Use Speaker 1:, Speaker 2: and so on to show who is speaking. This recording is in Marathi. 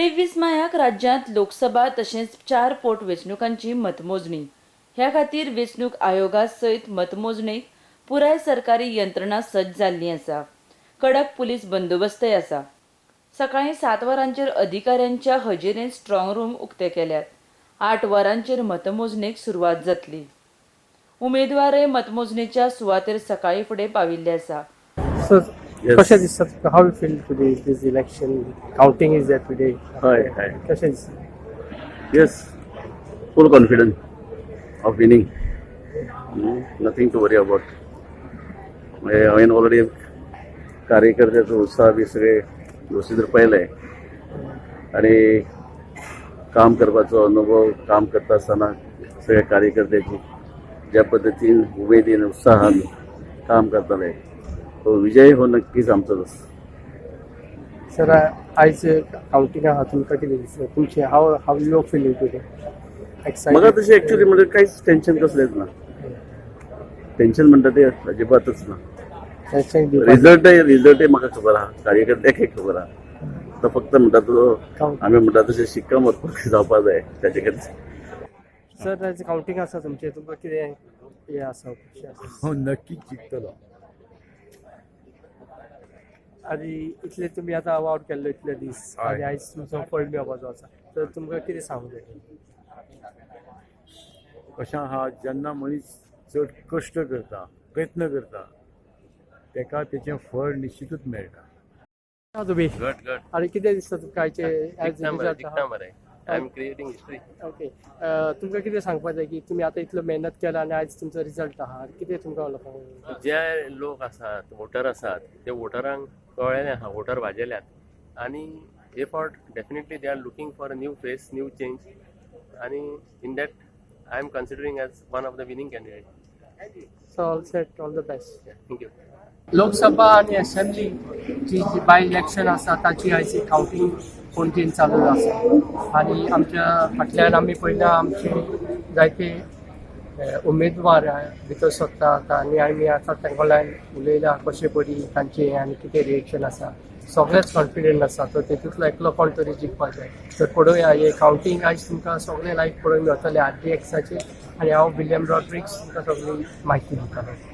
Speaker 1: 23 मायाक राज्यांत लोकसभा तशेंच 4 पोटवेंचणुकांची मतमोजणी. ह्या खातीर वेंचणूक आयोगा सयत मतमोजणेक पुराय सरकारी यंत्रणा सज्ज जाल्ली आसा. कडक पुलीस बंदोबस्तय आसा. सकाळीं 7 वरांचेर अधिकाऱ्यांच्या हजेरेंत स्ट्रॉंग रूम उक्ते केल्यात. 8 वरांचेर मतमोजणेक सुरवात जातली. उमेदवारय मतमोजणेच्या सुवातेर सकाळी फुडें पाविल्ले आसा.
Speaker 2: So,
Speaker 3: Yes.
Speaker 2: कशें दिसता तुका? How you feel today? This election counting is there today.
Speaker 3: Hi.
Speaker 2: कशें दिसता?
Speaker 3: Yes, full confidence of winning. Nothing to worry about. हांवें ऑलरेडी कार्यकर्त्याचो उत्साह बी सगळे व्यवस्थित पळयले आणि काम करपाचो अनुभव, काम करता आसतना सगळ्या कार्यकर्त्याची ज्या पद्दतीन उमेदीन उत्साहान काम करताले तो विजय हो नक्कीच आमचोच.
Speaker 2: सर, आयज काउंटिंगा आहा तुमकां कितें दिसता? तुमचे हाव यू फिलींग टुडे?
Speaker 3: म्हाका तशें एक्चुअली म्हणजे कांयच टेन्शन कसलेंच ना. टेन्शन म्हणटा ते अजिबातच ना. रिझल्टय म्हाका खबर आहा, कार्यकर्त्याकय खबर आहा. तो फक्त म्हणटा तो आमी म्हणटा तशें शिक्कामोर्तब जावपा जाय ताचे खातीर.
Speaker 2: सर, आयज काउंटिंग आसा तुमचें, तुमकां कितें हें आसा?
Speaker 4: हो नक्कीच जिंकतलो.
Speaker 2: आनी इतले तुमी आतां वावड केल्लो इतले दीस
Speaker 4: हय.
Speaker 2: आनी आयज तुमचो फळ मेळपाचो आसा, तर तुमकां कितें सांगूंक जाय?
Speaker 4: कशें आहा, जेन्ना मनीस चड कश्ट करता, प्रयत्न करता, तेका तेचें फळ निश्चितूच मेळटा.
Speaker 2: तुमी
Speaker 5: Good.
Speaker 2: आनी कितें दिसता तुमकां आयचे आयज
Speaker 5: Dikna
Speaker 2: रिजल्ट आहा?
Speaker 5: मरे. I'm creating history.
Speaker 2: ओके. तुमकां कितें सांगपाक जाय की तुमी आतां इतलो मेहनत केला आनी आयज तुमचो रिजल्ट आहा, कितें तुमकां लोकांक?
Speaker 5: जे लोक आसात, वोटर आसात, ते वोटरांक कळ्ळेलें आहा, वोटर वाजेल्यात आनी हे फावट definitely they are looking for a new face, new change आनी in that I am considering as one of the winning candidate.
Speaker 2: So all set, all the best.
Speaker 5: Thank you.
Speaker 2: Lok Sabha आणि असेंब्ली जी बाय इलेक्शन आसा ताची आयज काउंटिंग पणजेन चालू आसा आनी आमच्या फाटल्यान आमी पळयला आमचे जायते उमेदवार भितर सरतात आनी आमी आतां तांच्या कडल्यान उलयला कशें बरी तांचे आनी कितें रिएक्शन आसा. सगळेच कॉन्फिडंट आसा, तर तेतूंतलो एकलो कोण तरी जिखपाक जाय. तर पळोवया हे काउंटिंग आयज तुमकां सगळे लायव्ह पळोवंक मेळटलें RTXाचेर आनी हांव विलियम रॉड्रिक्स तुमकां सगळी म्हायती दितलो.